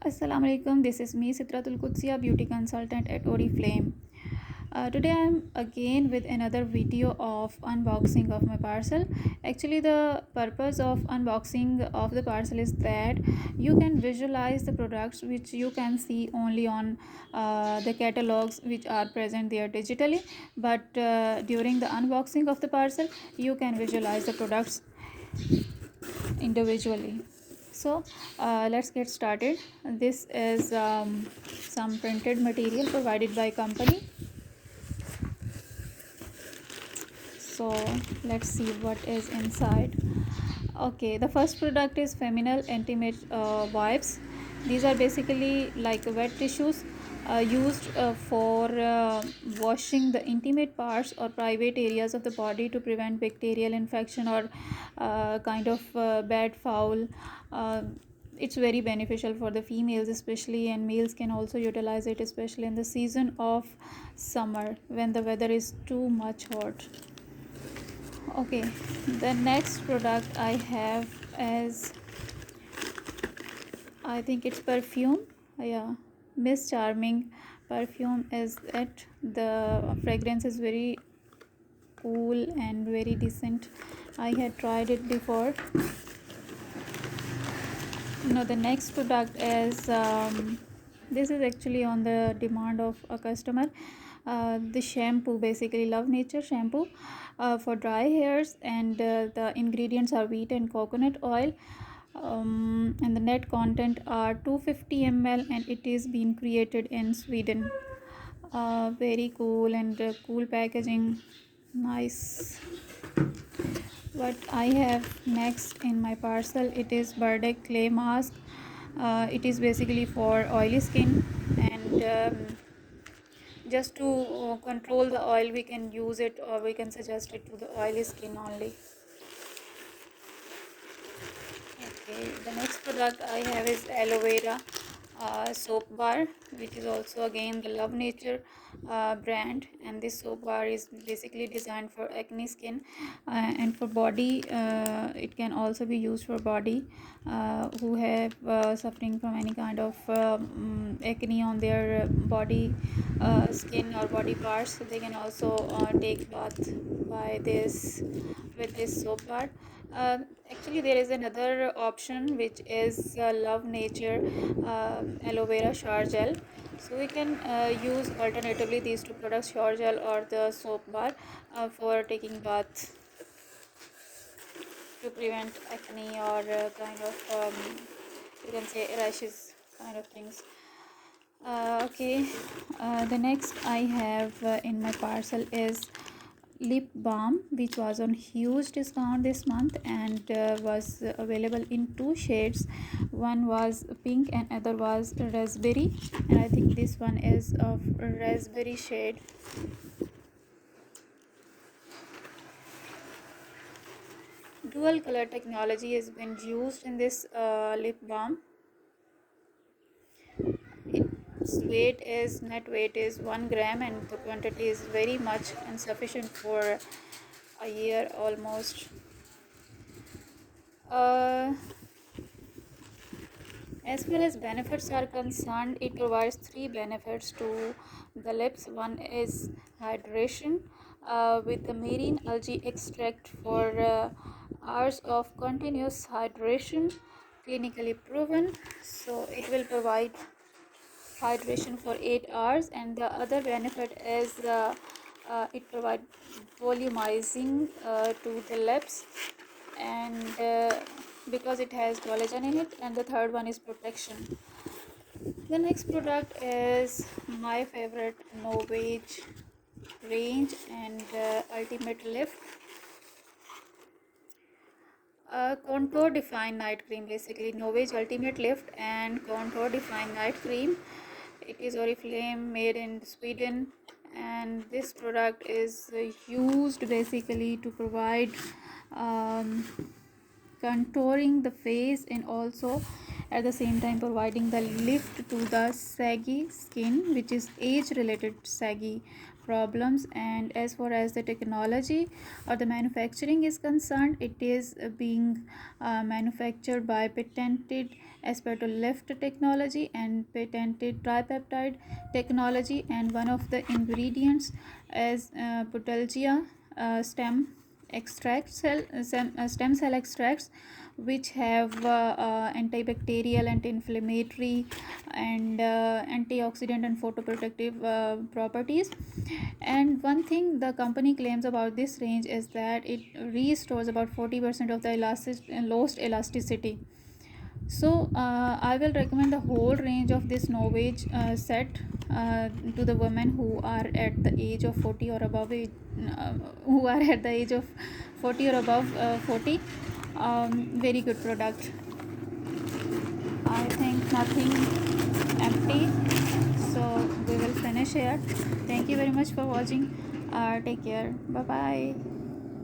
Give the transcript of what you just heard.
Assalamu alaikum. This is me, Sitratul Qudsiya, beauty consultant at Oriflame. Today I am again with another video of unboxing of my parcel. Actually, the purpose of unboxing of the parcel is that you can visualize the products which you can see only on the catalogs which are present there digitally. But during the unboxing of the parcel, you can visualize the products individually. So let's get started. This is some printed material provided by company. So let's see what is inside. Okay, the first product is Feminine Intimate Wipes. These are basically like wet tissues used for washing the intimate parts or private areas of the body to prevent bacterial infection or kind of bad foul. It's very beneficial for the females especially, and males can also utilize it, especially in the season of summer when the weather is too much hot. Okay, the next product I have is, I think it's perfume. Yeah, Miss Charming perfume is it. The fragrance is very cool and very decent. I had tried it before. Now the next product is this is actually on the demand of a customer. The shampoo, basically Love Nature shampoo for dry hairs, and the ingredients are wheat and coconut oil, and the net content are 250 ml, and it is being created in Sweden. Very cool and cool packaging, nice. What I have next in my parcel, it is Burdick clay mask. It is basically for oily skin, and just to control the oil we can use it, or we can suggest it to the oily skin only. Okay, the next product I have is aloe vera soap bar, which is also again the Love Nature brand, and this soap bar is basically designed for acne skin and for body. It can also be used for body who have suffering from any kind of acne on their body skin or body parts. So they can also take bath by this with this soap bar. uh, Actually, there is another option which is Love Nature aloe vera shower gel. So we can use alternatively these two products, shower gel or the soap bar, for taking bath to prevent acne or kind of you can say rashes kind of things. Okay, the next I have in my parcel is lip balm, which was on huge discount this month, and was available in two shades. One was pink and other was raspberry, and I think this one is of raspberry shade. Dual color technology has been used in this lip balm. Its weight is, net weight is 1 gram, and the quantity is very much and sufficient for a year almost. As far as benefits are concerned, it provides 3 benefits to the lips. One is hydration with the marine algae extract for hours of continuous hydration, clinically proven. So it will provide hydration for 8 hours, and the other benefit is it provides volumizing to the lips, and because it has collagen in it. And the third one is protection. The next product is my favorite Novage range and ultimate lift contour define night cream, basically Novage ultimate lift and contour define night cream. It is Oriflame, made in Sweden, and this product is used basically to provide contouring the face, and also at the same time providing the lift to the saggy skin, which is age related saggy problems. And as far as the technology or the manufacturing is concerned, it is being manufactured by patented aspartolift technology and patented tripeptide technology, and one of the ingredients is Potalgia stem stem cell extracts, which have antibacterial, anti-inflammatory, and antioxidant and photoprotective properties. And one thing the company claims about this range is that it restores about 40% of the lost elasticity. So I will recommend the whole range of this Novage set to the women who are at the age of 40 or above who are at the age of 40 or above 40. Very good product. I think nothing empty, so we will finish here. Thank you very much for watching. Take care. Bye bye.